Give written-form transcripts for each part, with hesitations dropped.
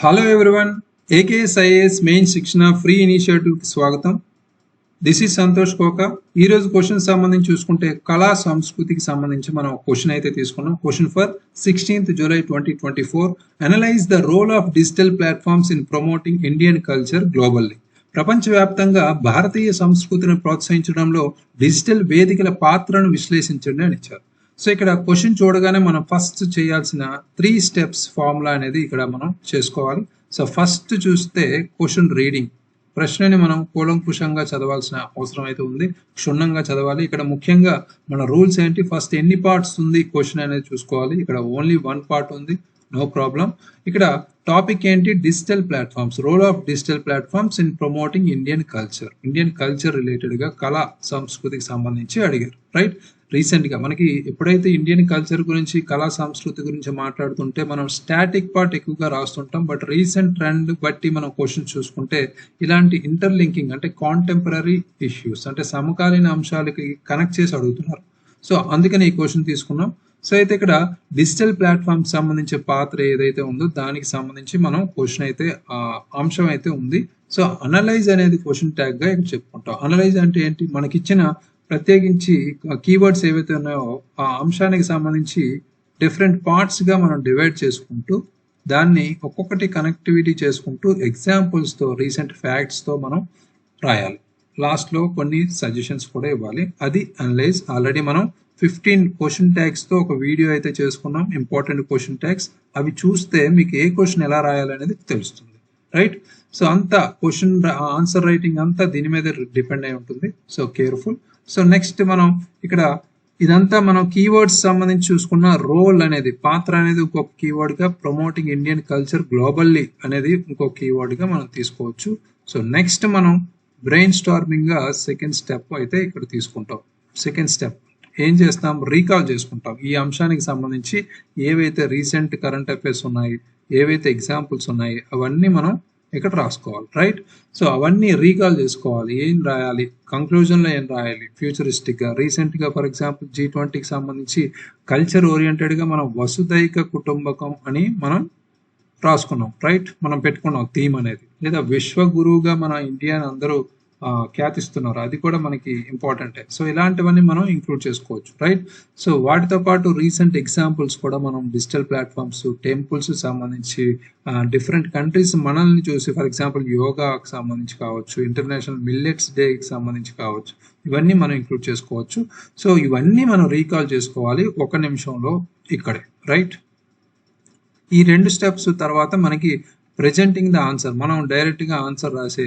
Hello everyone, AKS IAS main శిక్షణ free ఇనిషియేటివ్కి స్వాగతం. This is Santosh కోక. ఈరోజు క్వశ్చన్ సంబంధించి చూసుకుంటే కళా సంస్కృతికి సంబంధించి మనం క్వశ్చన్ అయితే తీసుకున్నాం. Question for 16th July 2024. Analyse the role of digital platforms in promoting Indian culture globally. ప్రపంచవ్యాప్తంగా భారతీయ సంస్కృతిని ప్రోత్సహించడంలో డిజిటల్ వేదికల పాత్రను విశ్లేషించండి అని ఇచ్చారు. సో ఇక్కడ క్వశ్చన్ చూడగానే మనం ఫస్ట్ చేయాల్సిన 3 steps ఫార్ములా అనేది ఇక్కడ మనం చేసుకోవాలి. సో ఫస్ట్ చూస్తే క్వశ్చన్ రీడింగ్, ప్రశ్నని మనం కూలంకుషంగా చదవాల్సిన అవసరం అయితే ఉంది. క్షుణ్ణంగా చదవాలి. ఇక్కడ ముఖ్యంగా మన రూల్స్ ఏంటి, ఫస్ట్ ఎన్ని పార్ట్స్ ఉంది క్వశ్చన్ అనేది చూసుకోవాలి. ఇక్కడ ఓన్లీ 1 part ఉంది, నో ప్రాబ్లం. ఇక్కడ టాపిక్ ఏంటి, digital platforms, role of digital platforms in promoting Indian culture. Indian culture related గా కళా సంస్కృతికి సంబంధించి అడిగారు. రైట్, రీసెంట్ గా మనకి ఎప్పుడైతే ఇండియన్ కల్చర్ గురించి కళా సంస్కృతి గురించి మాట్లాడుతుంటే మనం స్టాటిక్ పార్ట్ ఎక్కువగా రాస్తుంటాం. బట్ రీసెంట్ ట్రెండ్ బట్టి మనం క్వశ్చన్ చూసుకుంటే ఇలాంటి ఇంటర్లింకింగ్ అంటే కాంటెంపరీ ఇష్యూస్ అంటే సమకాలీన అంశాలకి కనెక్ట్ చేసి అడుగుతున్నారు. సో అందుకని ఈ క్వశ్చన్ తీసుకున్నాం. సో అయితే ఇక్కడ డిజిటల్ ప్లాట్ఫామ్ సంబంధించిన పాత్ర ఏదైతే ఉందో దానికి సంబంధించి మనం క్వశ్చన్ అయితే అంశం అయితే ఉంది. సో అనలైజ్ అనేది క్వశ్చన్ ట్యాగ్ గా ఇక్కడ చెప్పుకుంటాం. అనలైజ్ అంటే ఏంటి, మనకిచ్చిన ప్రత్యేకించి కీవర్డ్స్ ఏవైతే ఉన్నాయో ఆ అంశానికి సంబంధించి డిఫరెంట్ పార్ట్స్ గా మనం డివైడ్ చేసుకుంటూ దాన్ని ఒక్కొక్కటి కనెక్టివిటీ చేసుకుంటూ ఎగ్జాంపుల్స్ తో రీసెంట్ ఫ్యాక్ట్స్ తో మనం రాయాలి. లాస్ట్ లో కొన్ని సజెషన్స్ కూడా ఇవ్వాలి. అది అనలైజ్. ఆల్రెడీ మనం 15 క్వశ్చన్ ట్యాగ్స్ తో ఒక వీడియో అయితే చేసుకున్నాం, ఇంపార్టెంట్ క్వశ్చన్ ట్యాగ్స్. అవి చూస్తే మీకు ఏ క్వశ్చన్ ఎలా రాయాలనేది తెలుస్తుంది. రైట్, సో అంతా క్వశ్చన్ ఆన్సర్ రైటింగ్ అంతా దీని మీద డిపెండ్ అయి ఉంటుంది. So careful. సో నెక్స్ట్ మనం ఇక్కడ ఇదంతా మనం కీవర్డ్స్ సంబంధించి చూసుకున్న రోల్ అనేది, పాత్ర అనేది ఇంకొక కీవర్డ్ గా, ప్రమోటింగ్ ఇండియన్ కల్చర్ గ్లోబల్లీ అనేది ఇంకొక కీవర్డ్ గా మనం తీసుకోవచ్చు. సో నెక్స్ట్ మనం బ్రెయిన్ స్టార్మింగ్ గా సెకండ్ స్టెప్ అయితే ఇక్కడ తీసుకుంటాం. సెకండ్ స్టెప్ ఏం చేస్తాం, రీకాల్ చేసుకుంటాం. ఈ అంశానికి సంబంధించి ఏవైతే రీసెంట్ కరెంట్ అఫైర్స్ ఉన్నాయి, ఏవైతే ఎగ్జాంపుల్స్ ఉన్నాయి అవన్నీ మనం ఇక్కడ రాసుకోవాలి. రైట్, సో అవన్నీ రీకాల్ చేసుకోవాలి. ఏం రాయాలి, కంక్లూజన్ లో ఏం రాయాలి, ఫ్యూచరిస్టిక్ గా. రీసెంట్ గా ఫర్ ఎగ్జాంపుల్ G20కి సంబంధించి కల్చర్ ఓరియంటెడ్ గా మనం వసుదైక కుటుంబకం అని మనం రాసుకున్నాం. రైట్, మనం పెట్టుకున్నాం థీమ్ అనేది. లేదా విశ్వ గురువుగా మన ఇండియాని అందరూ ఖ్యాతిస్తున్నారు, అది కూడా మనకి ఇంపార్టెంటే. సో ఇలాంటివన్నీ మనం ఇంక్లూడ్ చేసుకోవచ్చు. రైట్, సో వాటితో పాటు రీసెంట్ ఎగ్జాంపుల్స్ కూడా మనం డిజిటల్ ప్లాట్ఫామ్స్, టెంపుల్స్ సంబంధించి డిఫరెంట్ కంట్రీస్ మనల్ని చూసి, ఫర్ ఎగ్జాంపుల్ యోగాకి సంబంధించి కావచ్చు, ఇంటర్నేషనల్ మిల్లెట్స్ డేకి సంబంధించి కావచ్చు, ఇవన్నీ మనం ఇంక్లూడ్ చేసుకోవచ్చు. సో ఇవన్నీ మనం రీకాల్ చేసుకోవాలి 1 నిమిషంలో ఇక్కడే. రైట్, ఈ 2 స్టెప్స్ తర్వాత మనకి ప్రెజెంటింగ్ ద ఆన్సర్, మనం డైరెక్ట్ గా ఆన్సర్ రాసే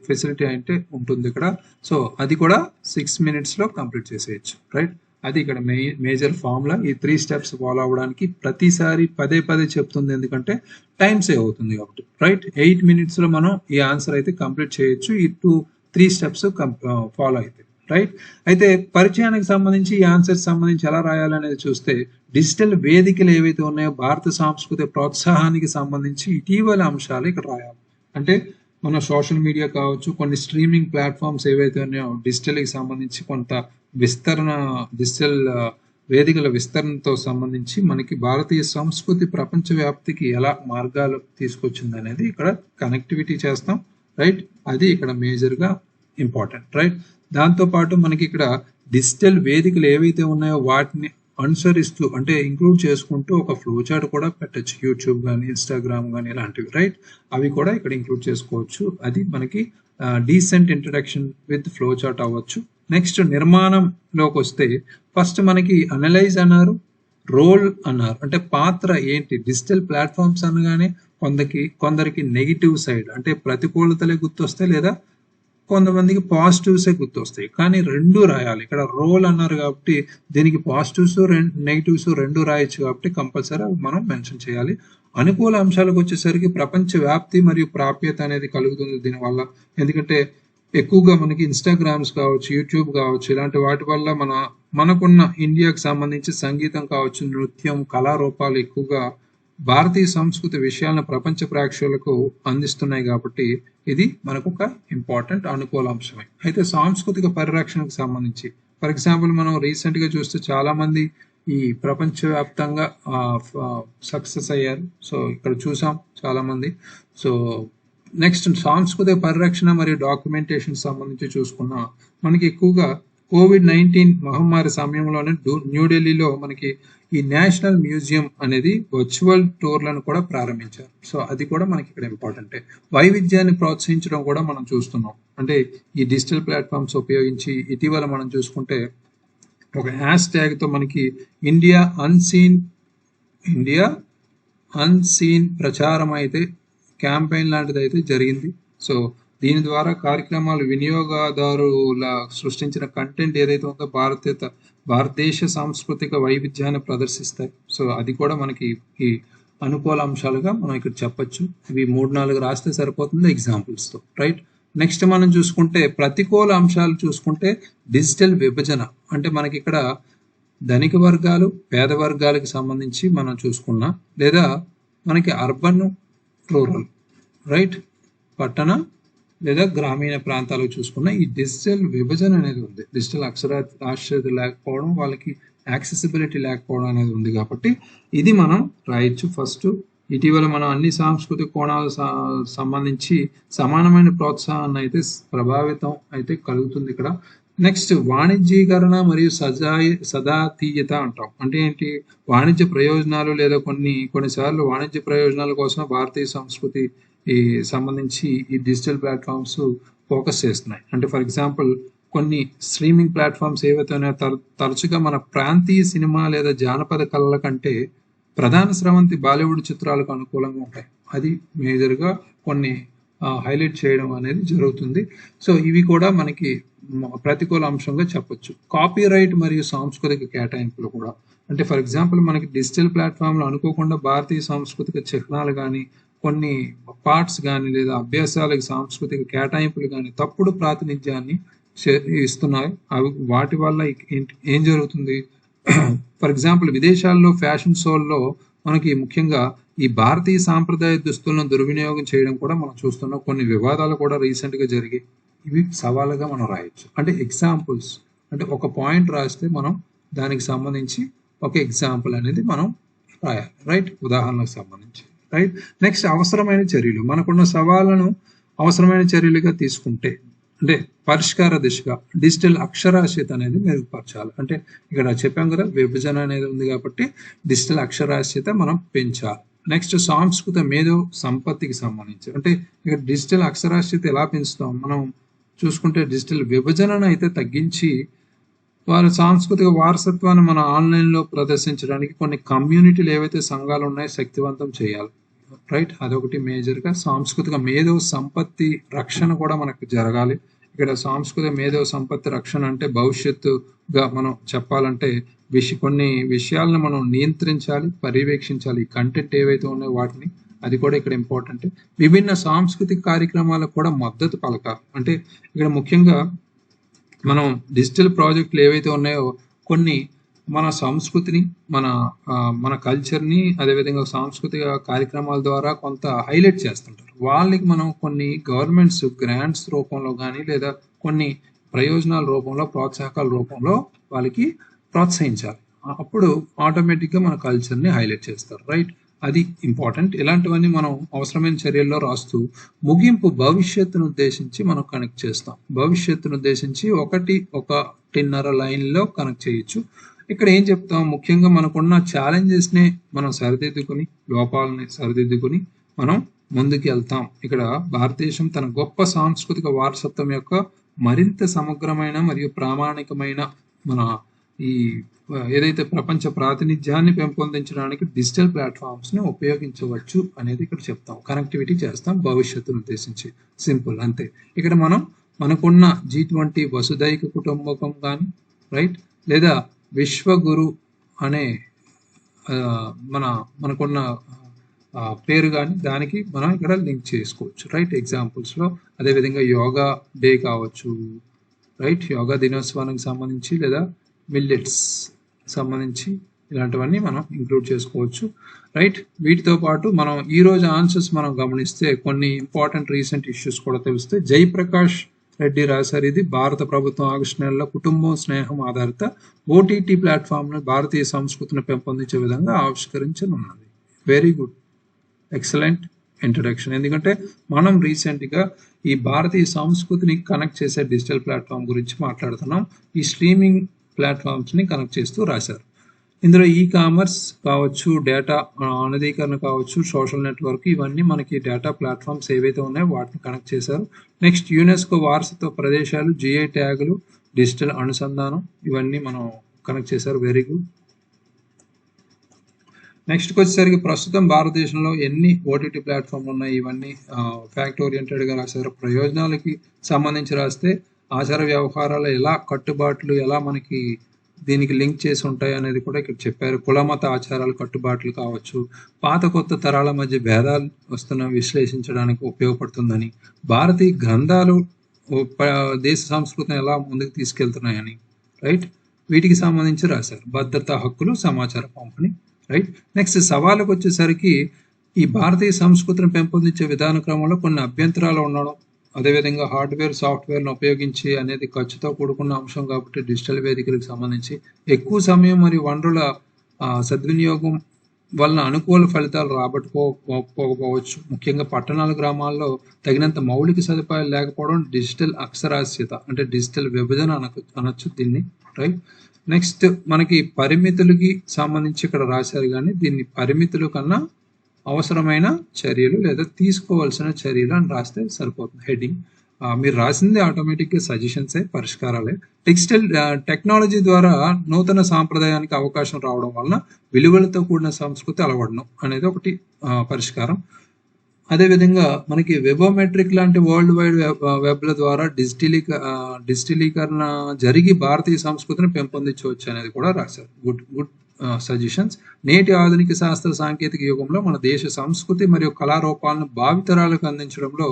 ఫెసిలిటీ అంటే ఉంటుంది ఇక్కడ. సో అది కూడా 6 minutes లో కంప్లీట్ చేసేయచ్చు. రైట్, అది ఇక్కడ మేజర్ ఫార్ములా. ఈ 3 steps ఫాలో అవ్వడానికి ప్రతిసారి పదే చెప్తుంది, ఎందుకంటే టైం సేవ్ అవుతుంది కాబట్టి. రైట్, 8 minutes లో మనం ఈ ఆన్సర్ అయితే కంప్లీట్ చేయొచ్చు ఈ 3 steps ఫాలో అయితే. రైట్, అయితే పరిచయానికి సంబంధించి ఈ ఆన్సర్స్ సంబంధించి ఎలా రాయాలనేది చూస్తే డిజిటల్ వేదికలు ఏవైతే ఉన్నాయో భారత సాంస్కృతిక ప్రోత్సాహానికి సంబంధించి ఇటీవల అంశాలు ఇక్కడ రాయాలి. అంటే మన సోషల్ మీడియా కావచ్చు, కొన్ని స్ట్రీమింగ్ ప్లాట్ఫామ్స్ ఏవైతే ఉన్నాయో డిజిటల్కి సంబంధించి కొంత విస్తరణ, డిజిటల్ వేదికల విస్తరణతో సంబంధించి మనకి భారతీయ సంస్కృతి ప్రపంచ వ్యాప్తికి ఎలా మార్గాలు తీసుకొచ్చింది అనేది ఇక్కడ కనెక్టివిటీ చేస్తాం. రైట్, అది ఇక్కడ మేజర్ గా ఇంపార్టెంట్. రైట్, దాంతో పాటు మనకి ఇక్కడ డిజిటల్ వేదికలు ఏవైతే ఉన్నాయో వాటిని అనుసరిస్తూ అంటే ఇంక్లూడ్ చేసుకుంటూ ఒక ఫ్లో చార్ట్ కూడా పెట్టచ్చు. యూట్యూబ్ కానీ, ఇన్స్టాగ్రామ్ కానీ ఇలాంటివి. రైట్, అవి కూడా ఇక్కడ ఇంక్లూడ్ చేసుకోవచ్చు. అది మనకి decent introduction with flow chart అవ్వచ్చు. నెక్స్ట్ నిర్మాణంలోకి వస్తే ఫస్ట్ మనకి అనలైజ్ అన్నారు, రోల్ అన్నారు. అంటే పాత్ర ఏంటి, డిజిటల్ ప్లాట్ఫామ్స్ అనగానే కొందరికి నెగిటివ్ సైడ్ అంటే ప్రతికూలతలే గుర్తొస్తాయి, లేదా కొంతమందికి పాజిటివ్సే గుర్తొస్తాయి. కానీ 2 రాయాలి. ఇక్కడ రోల్ అన్నారు కాబట్టి దీనికి పాజిటివ్స్ నెగిటివ్స్ 2 రాయొచ్చు కాబట్టి కంపల్సరీ మనం మెన్షన్ చేయాలి. అనుకూల అంశాలకు వచ్చేసరికి ప్రపంచ వ్యాప్తి మరియు ప్రాప్యత అనేది కలుగుతుంది దీనివల్ల. ఎందుకంటే ఎక్కువగా మనకి ఇన్స్టాగ్రామ్స్ కావచ్చు, యూట్యూబ్ కావచ్చు, ఇలాంటి వాటి వల్ల మనకున్న ఇండియాకి సంబంధించి సంగీతం కావచ్చు, నృత్యం, కళారూపాలు ఎక్కువగా భారతీయ సంస్కృతి విషయాలను ప్రపంచ ప్రేక్షకులకు అందిస్తున్నాయి కాబట్టి ఇది మనకు ఒక ఇంపార్టెంట్ అనుకూల అంశమే. అయితే సాంస్కృతిక పరిరక్షణకు సంబంధించి ఫర్ ఎగ్జాంపుల్ మనం రీసెంట్ గా చూస్తే చాలా మంది ఈ ప్రపంచవ్యాప్తంగా సక్సెస్ అయ్యారు. సో ఇక్కడ చూసాం చాలా మంది. సో నెక్స్ట్ సాంస్కృతిక పరిరక్షణ మరియు డాక్యుమెంటేషన్ సంబంధించి చూసుకున్నా మనకి ఎక్కువగా COVID-19 మహమ్మారి సమయంలోనే న్యూఢిల్లీలో మనకి ఈ నేషనల్ మ్యూజియం అనేది వర్చువల్ టూర్లను కూడా ప్రారంభించారు. సో అది కూడా మనకి ఇక్కడ ఇంపార్టెంటే. వైవిధ్యాన్ని ప్రోత్సహించడం కూడా మనం చూస్తున్నాం. అంటే ఈ డిజిటల్ ప్లాట్ఫామ్స్ ఉపయోగించి ఇటీవల మనం చూసుకుంటే ఒక హ్యాష్ ట్యాగ్తో మనకి ఇండియా అన్సీన్ ప్రచారం అయితే క్యాంపెయిన్ లాంటిది అయితే జరిగింది. సో దీని ద్వారా కార్యక్రమాలు వినియోగదారుల సృష్టించిన కంటెంట్ ఏదైతే ఉందో భారతదేశ సాంస్కృతిక వైవిధ్యాన్ని ప్రదర్శిస్తాయి. సో అది కూడా మనకి ఈ అనుకూల అంశాలుగా మనం ఇక్కడ చెప్పొచ్చు. ఇవి 3-4 రాస్తే సరిపోతుంది ఎగ్జాంపుల్స్తో, రైట్. నెక్స్ట్ మనం చూసుకుంటే ప్రతికూల అంశాలు చూసుకుంటే డిజిటల్ విభజన. అంటే మనకి ఇక్కడ ధనిక వర్గాలు పేద వర్గాలకు సంబంధించి మనం చూసుకున్నా, లేదా మనకి అర్బన్ రూరల్, రైట్, పట్టణ లేదా గ్రామీణ ప్రాంతాలకు చూసుకున్న ఈ డిజిటల్ విభజన అనేది ఉంది. డిజిటల్ అక్షరాస్యత లేకపోవడం, వాళ్ళకి యాక్సెసిబిలిటీ లేకపోవడం అనేది ఉంది. కాబట్టి ఇది మనం రాయొచ్చు. ఫస్ట్ ఇటీవల మనం అన్ని సాంస్కృతిక కోణాలు సంబంధించి సమానమైన ప్రోత్సాహాన్ని అయితే ప్రభావితం అయితే కలుగుతుంది ఇక్కడ. నెక్స్ట్ వాణిజ్యీకరణ మరియు సదాతీయత అంటాం. అంటే ఏంటి? వాణిజ్య ప్రయోజనాలు లేదా కొన్నిసార్లు వాణిజ్య ప్రయోజనాల కోసం భారతీయ సంస్కృతి ఈ సంబంధించి ఈ డిజిటల్ ప్లాట్ఫామ్స్ ఫోకస్ చేస్తున్నాయి. అంటే ఫర్ ఎగ్జాంపుల్ కొన్ని స్ట్రీమింగ్ ప్లాట్ఫామ్స్ ఏవైతే ఉన్నాయో తరచుగా మన ప్రాంతీయ సినిమా లేదా జానపద కళల కంటే ప్రధాన స్రవంతి బాలీవుడ్ చిత్రాలకు అనుకూలంగా ఉంటాయి. అది మేజర్గా కొన్ని హైలైట్ చేయడం అనేది జరుగుతుంది. సో ఇవి కూడా మనకి ప్రతికూల అంశంగా చెప్పొచ్చు. కాపీరైట్ మరియు సాంస్కృతిక కేటాయింపులు కూడా. అంటే ఫర్ ఎగ్జాంపుల్ మనకి డిజిటల్ ప్లాట్ఫామ్లో అనుకోకుండా భారతీయ సాంస్కృతిక చిహ్నాలు కానీ, కొన్ని పార్ట్స్ కానీ, లేదా అభ్యాసాలకు సాంస్కృతిక కేటాయింపులు కానీ తప్పుడు ప్రాతినిధ్యాన్ని ఇస్తున్నాయి. అవి వాటి వల్ల ఏం జరుగుతుంది? ఫర్ ఎగ్జాంపుల్ విదేశాల్లో ఫ్యాషన్ షోల్లో మనకి ముఖ్యంగా ఈ భారతీయ సాంప్రదాయ దుస్తులను దుర్వినియోగం చేయడం కూడా మనం చూస్తున్నాం. కొన్ని వివాదాలు కూడా రీసెంట్గా జరిగాయి. ఇవి సవాలుగా మనం రాయొచ్చు. అంటే ఎగ్జాంపుల్స్, అంటే ఒక పాయింట్ రాస్తే మనం దానికి సంబంధించి ఒక ఎగ్జాంపుల్ అనేది మనం రాయాలి, రైట్, ఉదాహరణకు సంబంధించి, రైట్. నెక్స్ట్ అవసరమైన చర్యలు. మనకున్న సవాళ్ళను అవసరమైన చర్యలుగా తీసుకుంటే, అంటే పరిష్కార దిశగా డిజిటల్ అక్షరాస్యత అనేది మెరుగుపరచాలి. అంటే ఇక్కడ చెప్పాం కదా, విభజన అనేది ఉంది కాబట్టి డిజిటల్ అక్షరాస్యత మనం పెంచాలి. నెక్స్ట్ సాంస్కృతిక మేధో సంపత్తికి సంబంధించి, అంటే ఇక్కడ డిజిటల్ అక్షరాస్యత ఎలా పెంచుతాం? మనం చూసుకుంటే డిజిటల్ విభజనను అయితే తగ్గించి వారి సాంస్కృతిక వారసత్వాన్ని మన ఆన్లైన్లో ప్రదర్శించడానికి కొన్ని కమ్యూనిటీలు ఏవైతే సంఘాలు ఉన్నాయో శక్తివంతం చేయాలి, రైట్. అదొకటి మేజర్గా. సాంస్కృతిక మేధో సంపత్తి రక్షణ కూడా మనకు జరగాలి. ఇక్కడ సాంస్కృతిక మేధో సంపత్తి రక్షణ అంటే భవిష్యత్తుగా మనం చెప్పాలంటే కొన్ని విషయాలను మనం నియంత్రించాలి, పర్యవేక్షించాలి. కంటెంట్ ఏవైతే ఉన్నాయో వాటిని, అది కూడా ఇక్కడ ఇంపార్టెంట్. విభిన్న సాంస్కృతిక కార్యక్రమాలకు కూడా మద్దతు పలకాలి. అంటే ఇక్కడ ముఖ్యంగా మనం డిజిటల్ ప్రాజెక్టులు ఏవైతే ఉన్నాయో కొన్ని మన సంస్కృతిని, మన కల్చర్ని, అదేవిధంగా సాంస్కృతిక కార్యక్రమాల ద్వారా కొంత హైలైట్ చేస్తుంటారు. వాళ్ళకి మనం కొన్ని గవర్నమెంట్స్ గ్రాంట్స్ రూపంలో కానీ, లేదా కొన్ని ప్రయోజనాల రూపంలో, ప్రోత్సాహకాల రూపంలో వాళ్ళకి ప్రోత్సహించాలి. అప్పుడు ఆటోమేటిక్గా మన కల్చర్ని హైలైట్ చేస్తారు, రైట్. అది ఇంపార్టెంట్. ఇలాంటివన్నీ మనం అవసరమైన చర్యల్లో రాస్తూ ముగింపు భవిష్యత్తును ఉద్దేశించి మనం కనెక్ట్ చేస్తాం. భవిష్యత్తును ఉద్దేశించి 1.5 లైన్లో కనెక్ట్ చేయొచ్చు. ఇక్కడ ఏం చెప్తాం? ముఖ్యంగా మనకున్న ఛాలెంజెస్ని మనం సరిదిద్దుకుని, లోపాలని సరిదిద్దుకుని మనం ముందుకు వెళ్తాం. ఇక్కడ భారతదేశం తన గొప్ప సాంస్కృతిక వారసత్వం యొక్క మరింత సమగ్రమైన మరియు ప్రామాణికమైన మన ఈ ఏదైతే ప్రపంచ ప్రాతినిధ్యాన్ని పెంపొందించడానికి డిజిటల్ ప్లాట్ఫామ్స్ని ఉపయోగించవచ్చు అనేది ఇక్కడ చెప్తాం. కనెక్టివిటీ చేస్తాం భవిష్యత్తును ఉద్దేశించి. సింపుల్, అంతే. ఇక్కడ మనకున్న G20 వసుదైక కుటుంబకం కానీ, రైట్, లేదా విశ్వగురు అనే మనకున్న పేరు కానీ దానికి మనం ఇక్కడ లింక్ చేసుకోవచ్చు, రైట్, ఎగ్జాంపుల్స్లో. అదేవిధంగా యోగా డే కావచ్చు, రైట్, యోగా దినోత్సవానికి సంబంధించి, లేదా మిల్లెట్స్ సంబంధించి ఇలాంటివన్నీ మనం ఇంక్లూడ్ చేసుకోవచ్చు, రైట్. వీటితో పాటు ఈ రోజు ఆన్సర్స్ మనం గమనిస్తే కొన్ని ఇంపార్టెంట్ రీసెంట్ ఇష్యూస్ కూడా తెలిస్తే, జయప్రకాష్ రెడ్డి రాశారు. ఇది భారత ప్రభుత్వం ఆగస్టు నెలలో కుటుంబం స్నేహం ఆధారిత ఓటీటీ ప్లాట్ఫామ్ను భారతీయ సంస్కృతిని పెంపొందించే విధంగా ఆవిష్కరించనున్నది. Very good, excellent introduction. ఎందుకంటే మనం రీసెంట్గా ఈ భారతీయ సంస్కృతిని కనెక్ట్ చేసే డిజిటల్ ప్లాట్ఫామ్ గురించి మాట్లాడుతున్నాం. ఈ స్ట్రీమింగ్ ప్లాట్ఫామ్స్ని కనెక్ట్ చేస్తూ రాశారు. ఇందులో ఈ కామర్స్ కావచ్చు, డేటా అనధీకరణ కావచ్చు, సోషల్ నెట్వర్క్, ఇవన్నీ మనకి డేటా ప్లాట్ఫామ్స్ ఏవైతే ఉన్నాయో వాటిని కనెక్ట్ చేశారు. నెక్స్ట్ యునెస్కో వారసత్వ ప్రదేశాలు, జిఐ ట్యాగులు, డిజిటల్ అనుసంధానం, ఇవన్నీ మనం కనెక్ట్ చేశారు. Very good. నెక్స్ట్కి వచ్చేసరికి ప్రస్తుతం భారతదేశంలో ఎన్ని ఓటీటీ ప్లాట్ఫామ్లు ఉన్నాయి, ఇవన్నీ ఫ్యాక్ట్ ఓరియంటెడ్గా రాశారు. ప్రయోజనాలకి సంబంధించి రాస్తే ఆచార వ్యవహారాల ఎలా కట్టుబాట్లు ఎలా మనకి దీనికి లింక్ చేసి ఉంటాయి అనేది కూడా ఇక్కడ చెప్పారు. కులమత ఆచారాలు కట్టుబాట్లు కావచ్చు, పాత కొత్త తరాల మధ్య భేదాలు వస్తున్న విశ్లేషించడానికి ఉపయోగపడుతుందని, భారతీయ గ్రంథాలు దేశ సంస్కృతిని ఎలా ముందుకు తీసుకెళ్తున్నాయని, రైట్, వీటికి సంబంధించి రాశారు. భద్రతా హక్కులు, సమాచార పంపిణీ, రైట్. నెక్స్ట్ సవాళ్ళకు వచ్చేసరికి ఈ భారతీయ సంస్కృతిని పెంపొందించే విధాన క్రమంలో కొన్ని అభ్యంతరాలు ఉండడం, అదేవిధంగా హార్డ్వేర్ సాఫ్ట్వేర్ను ఉపయోగించి అనేది ఖర్చుతో కూడుకున్న అంశం కాబట్టి డిజిటల్ వేదికలకు సంబంధించి ఎక్కువ సమయం మరియు వనరుల సద్వినియోగం వలన అనుకూల ఫలితాలు రాబట్టుకోకపోవచ్చు. ముఖ్యంగా పట్టణాల గ్రామాల్లో తగినంత మౌలిక సదుపాయాలు లేకపోవడం, డిజిటల్ అక్షరాస్యత అంటే డిజిటల్ విభజన అనొచ్చు దీన్ని, రైట్. నెక్స్ట్ మనకి పరిమితులకి సంబంధించి ఇక్కడ రాశారు, కానీ దీన్ని పరిమితుల కన్నా అవసరమైన చర్యలు లేదా తీసుకోవాల్సిన చర్యలు అని రాస్తే సరిపోతుంది హెడ్డింగ్. మీరు రాసింది ఆటోమేటిక్గా సజెషన్సే, పరిష్కారాలే. టెక్నాలజీ ద్వారా నూతన సాంప్రదాయానికి అవకాశం రావడం వలన విలువలతో కూడిన సంస్కృతి అలవడడం అనేది ఒకటి పరిష్కారం. అదేవిధంగా మనకి వెబోమెట్రిక్ లాంటి వరల్డ్ వైడ్ వెబ్ల ద్వారా డిజిటలీకరణ జరిగి భారతీయ సంస్కృతిని పెంపొందించవచ్చు అనేది కూడా రాశారు. Good good suggestions. నేటి ఆధునిక శాస్త్ర సాంకేతిక యుగంలో మన దేశ సంస్కృతి మరియు కళారూపాలను భావితరాలకు అందించడంలో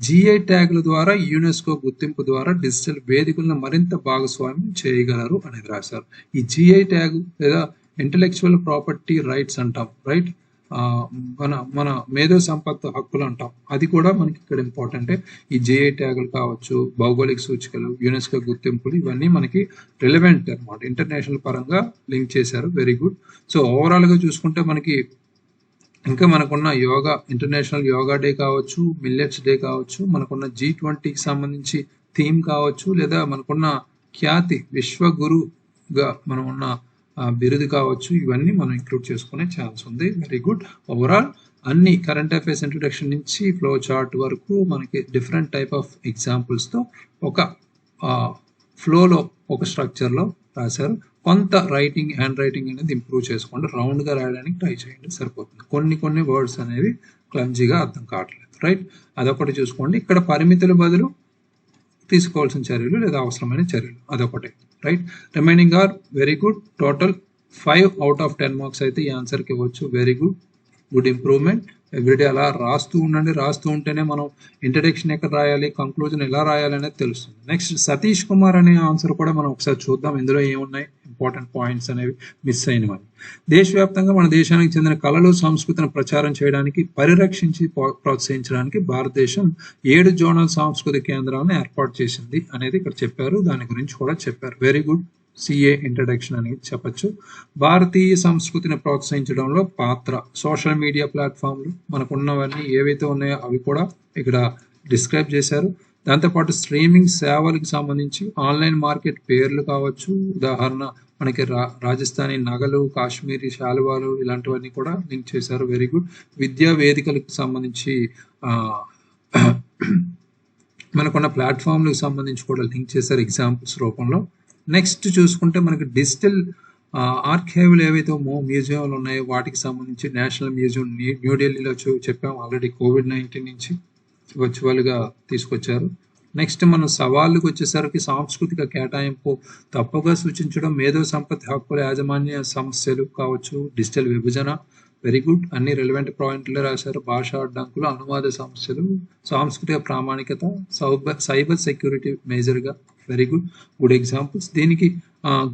జిఐ ట్యాగ్ల ద్వారా యునెస్కో గుర్తింపు ద్వారా డిజిటల్ వేదికలను మరింత భాగస్వామ్యం చేయగలరు అనేది రాశారు. ఈ జిఐ ట్యాగ్ లేదా ఇంటలెక్చువల్ ప్రాపర్టీ రైట్స్ అంటాం, రైట్, మన మేధో సంపత్తి హక్కులు అంటాం, అది కూడా మనకి ఇక్కడ ఇంపార్టెంట్. ఈ జిఐ ట్యాగులు కావచ్చు, భౌగోళిక సూచికలు, యునెస్కో గుర్తింపులు, ఇవన్నీ మనకి రిలవెంట్ అనమాట, ఇంటర్నేషనల్ పరంగా లింక్ చేశారు. Very good. సో ఓవరాల్గా చూసుకుంటే మనకి ఇంకా మనకున్న యోగా, ఇంటర్నేషనల్ యోగా డే కావచ్చు, మిల్లెట్స్ డే కావచ్చు, మనకున్న G20కి సంబంధించి థీమ్ కావచ్చు, లేదా మనకున్న ఖ్యాతి విశ్వగురుగా మనం ఉన్న బిరుదు కావచ్చు, ఇవన్నీ మనం ఇంక్లూడ్ చేసుకునే ఛాన్స్ ఉంది. Very good. ఓవరాల్ అన్ని కరెంట్ అఫైర్స్ ఇంట్రొడక్షన్ నుంచి ఫ్లో చార్ట్ వరకు మనకి డిఫరెంట్ టైప్ ఆఫ్ ఎగ్జాంపుల్స్తో ఒక ఫ్లోలో ఒక స్ట్రక్చర్లో రాశారు. కొంత రైటింగ్, హ్యాండ్ రైటింగ్ అనేది ఇంప్రూవ్ చేసుకోండి, రౌండ్గా రాయడానికి ట్రై చేయండి, సరిపోతుంది. కొన్ని వర్డ్స్ అనేవి క్లమ్జీగా అర్థం కావట్లేదు, రైట్, అదొకటి చూసుకోండి. ఇక్కడ పరిమితుల బదులు తీసుకోవాల్సిన చర్యలు లేదా అవసరమైన చర్యలు, అదొకటి, right. Remaining are very good. Total 5 out of 10 marks అయితే ఈ ఆన్సర్కి ఇవ్వచ్చు. Very good, good improvement. Everyday అలా రాస్తూ ఉండండి, రాస్తూ ఉంటేనే మనం ఇంట్రడక్షన్ ఎక్కడ రాయాలి, కంక్లూజన్ ఎలా రాయాలి అనేది తెలుస్తుంది. నెక్స్ట్ సతీష్ కుమార్ అనే ఆన్సర్ కూడా మనం ఒకసారి చూద్దాం, ఇందులో ఏమున్నాయి ఇంపార్టెంట్ పాయింట్స్ అనేవి మిస్ అయినవి. దేశవ్యాప్తంగా మన దేశానికి చెందిన కళలు, సంస్కృతిని ప్రచారం చేయడానికి, పరిరక్షించి ప్రోత్సహించడానికి భారతదేశం 7 జోనల్ సాంస్కృతిక కేంద్రాలను ఏర్పాటు చేసింది అనేది ఇక్కడ చెప్పారు. దాని గురించి కూడా చెప్పారు. Very good. సిఏ ఇంట్రడక్షన్ అనేది చెప్పచ్చు. భారతీయ సంస్కృతిని ప్రోత్సహించడంలో పాత్ర, సోషల్ మీడియా ప్లాట్ఫామ్లు మనకున్నవన్నీ ఏవైతే ఉన్నాయో అవి కూడా ఇక్కడ డిస్క్రైబ్ చేశారు. దాంతోపాటు స్ట్రీమింగ్ సేవలకు సంబంధించి ఆన్లైన్ మార్కెట్ పేర్లు కావచ్చు, ఉదాహరణ మనకి రాజస్థానీ నగలు, కాశ్మీరీ శాలువాలు, ఇలాంటివన్నీ కూడా లింక్ చేశారు. Very good. విద్యా వేదికలకు సంబంధించి మనకున్న ప్లాట్ఫామ్లకు సంబంధించి కూడా లింక్ చేశారు ఎగ్జాంపుల్స్ రూపంలో. నెక్స్ట్ చూసుకుంటే మనకి డిజిటల్ ఆర్కైవ్లు ఏవైతే మ్యూజియంలు ఉన్నాయో వాటికి సంబంధించి నేషనల్ మ్యూజియం న్యూఢిల్లీలో చెప్పాం ఆల్రెడీ, COVID-19 నుంచి వర్చువల్గా తీసుకొచ్చారు. నెక్స్ట్ మనం సవాళ్ళకు వచ్చేసరికి సాంస్కృతిక కేటాయింపు తప్పుగా సూచించడం, మేధో సంపత్తి హక్కుల యాజమాన్య సమస్యలు కావచ్చు, డిజిటల్ విభజన. Very good. అన్ని రిలవెంట్ పాయింట్లే రాశారు. భాషా అడ్డంకులు, అనువాద సమస్యలు, సాంస్కృతిక ప్రామాణికత, సైబర్ సెక్యూరిటీ మేజర్గా. Very good. Good examples. దీనికి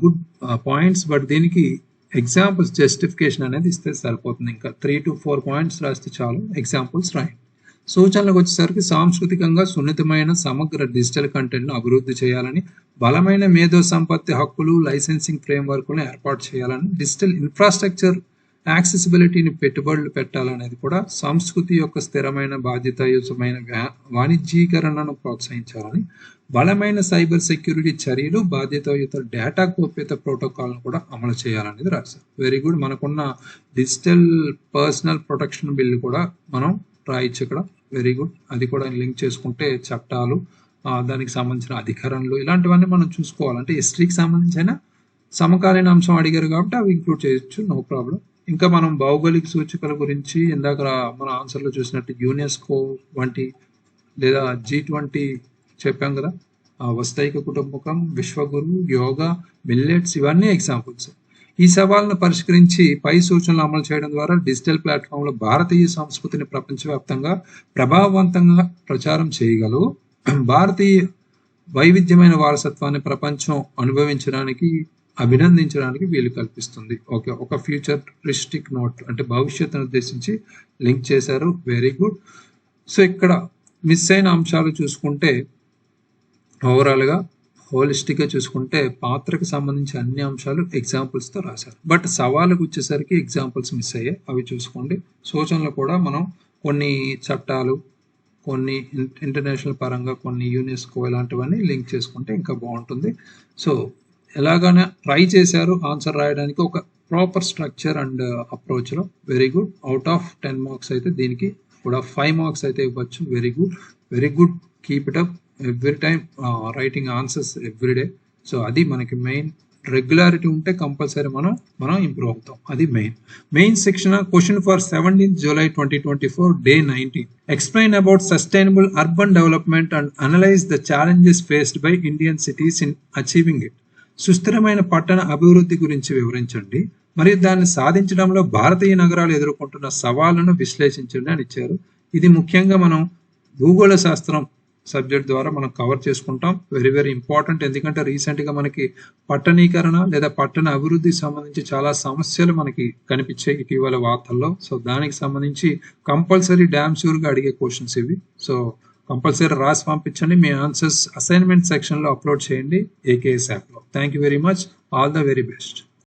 గుడ్ పాయింట్స్, బట్ దీనికి ఎగ్జాంపుల్స్ జస్టిఫికేషన్ అనేది ఇస్తే సరిపోతుంది. ఇంకా 3 to 4 పాయింట్స్ రాస్తే చాలు, ఎగ్జాంపుల్స్ రాయండి. సూచనలకు వచ్చేసరికి సాంస్కృతికంగా సున్నితమైన సమగ్ర డిజిటల్ కంటెంట్ను అభివృద్ధి చేయాలని, బలమైన మేధో సంపత్తి హక్కులు, లైసెన్సింగ్ ఫ్రేమ్వర్క్లను ఏర్పాటు చేయాలని, డిజిటల్ ఇన్ఫ్రాస్ట్రక్చర్ యాక్సెసిబిలిటీని పెట్టుబడులు పెట్టాలనేది కూడా సంస్కృతి యొక్క స్థిరమైన బాధ్యతాయుతమైన వాణిజ్యీకరణను ప్రోత్సహించాలని, బలమైన సైబర్ సెక్యూరిటీ చర్యలు, బాధ్యతాయుత డేటా గోప్యత ప్రోటోకాల్ను కూడా అమలు చేయాలనేది రాశారు. Very good. మనకున్న డిజిటల్ పర్సనల్ ప్రొటెక్షన్ బిల్ కూడా మనం రాయొచ్చు ఇక్కడ. Very good. అది కూడా లింక్ చేసుకుంటే చట్టాలు, దానికి సంబంధించిన అధికారంలో ఇలాంటివన్నీ మనం చూసుకోవాలి. అంటే హిస్టరీకి సంబంధించిన సమకాలీన అంశం అడిగారు కాబట్టి అవి ఇంక్లూడ్ చేయొచ్చు, నో ప్రాబ్లం. ఇంకా మనం భౌగోళిక సూచికల గురించి ఇందాక మన ఆన్సర్లో చూసినట్టు యునెస్కో వంటి లేదా G20 చెప్పాం కదా, వస్తైక కుటుంబకం, విశ్వగురు, యోగా, మిల్లెట్స్ ఇవన్నీ ఎగ్జాంపుల్స్. ఈ సవాళ్ళను పరిష్కరించి పై సూచనలు అమలు చేయడం ద్వారా డిజిటల్ ప్లాట్ఫామ్లో భారతీయ సంస్కృతిని ప్రపంచవ్యాప్తంగా ప్రభావవంతంగా ప్రచారం చేయగలవు. భారతీయ వైవిధ్యమైన వారసత్వాన్ని ప్రపంచం అనుభవించడానికి, అభినందించడానికి వీలు కల్పిస్తుంది. ఓకే, ఒక ఫ్యూచరిస్టిక్ నోట్ అంటే భవిష్యత్తును ఉద్దేశించి లింక్ చేశారు. Very good. సో ఇక్కడ మిస్ అయిన అంశాలు చూసుకుంటే ఓవరాల్గా హోలిస్టిక్గా చూసుకుంటే పాత్రకు సంబంధించి అన్ని అంశాలు ఎగ్జాంపుల్స్తో రాశారు. బట్ సవాళ్ళకు వచ్చేసరికి ఎగ్జాంపుల్స్ మిస్ అయ్యాయి, అవి చూసుకోండి. సూచనలు కూడా మనం కొన్ని చట్టాలు, కొన్ని ఇంటర్నేషనల్ పరంగా, కొన్ని యునెస్కో ఇలాంటివన్నీ లింక్ చేసుకుంటే ఇంకా బాగుంటుంది. సో ఎలాగైనా ట్రై చేశారు ఆన్సర్ రాయడానికి ఒక ప్రాపర్ స్ట్రక్చర్ అండ్ అప్రోచ్లో. Very good. Out of 10 marks అయితే దీనికి కూడా 5 మార్క్స్ అయితే ఇవ్వచ్చు. Very good, very good. Keep it up. Every time writing answers every day. So అది మనకి మెయిన్. రెగ్యులారిటీ ఉంటే కంపల్సరీ మనం ఇంప్రూవ్ అవుతాం. అది main section. Question for 17th July 2024, day 19. Explain about sustainable urban development and analyse the challenges faced by Indian cities in achieving it. సుస్థిరమైన పట్టణ అభివృద్ధి గురించి వివరించండి మరియు దాన్ని సాధించడంలో భారతీయ నగరాలు ఎదుర్కొంటున్న సవాళ్లను విశ్లేషించండి అని ఇచ్చారు. ఇది ముఖ్యంగా మనం భూగోళ శాస్త్రం సబ్జెక్ట్ ద్వారా మనం కవర్ చేసుకుంటాం. Very very important. ఎందుకంటే రీసెంట్గా మనకి పట్టణీకరణ లేదా పట్టణ అభివృద్ధికి సంబంధించి చాలా సమస్యలు మనకి కనిపించాయి ఇటీవల వార్తల్లో. సో దానికి సంబంధించి కంపల్సరీ డ్యామ్ షూర్గా అడిగే క్వశ్చన్స్ ఇవి. సో కంపల్సరీ రాసి పంపించండి. మీ ఆన్సర్స్ అసైన్మెంట్ సెక్షన్లో అప్లోడ్ చేయండి AKS యాప్లో. Thank you very much. All the very best.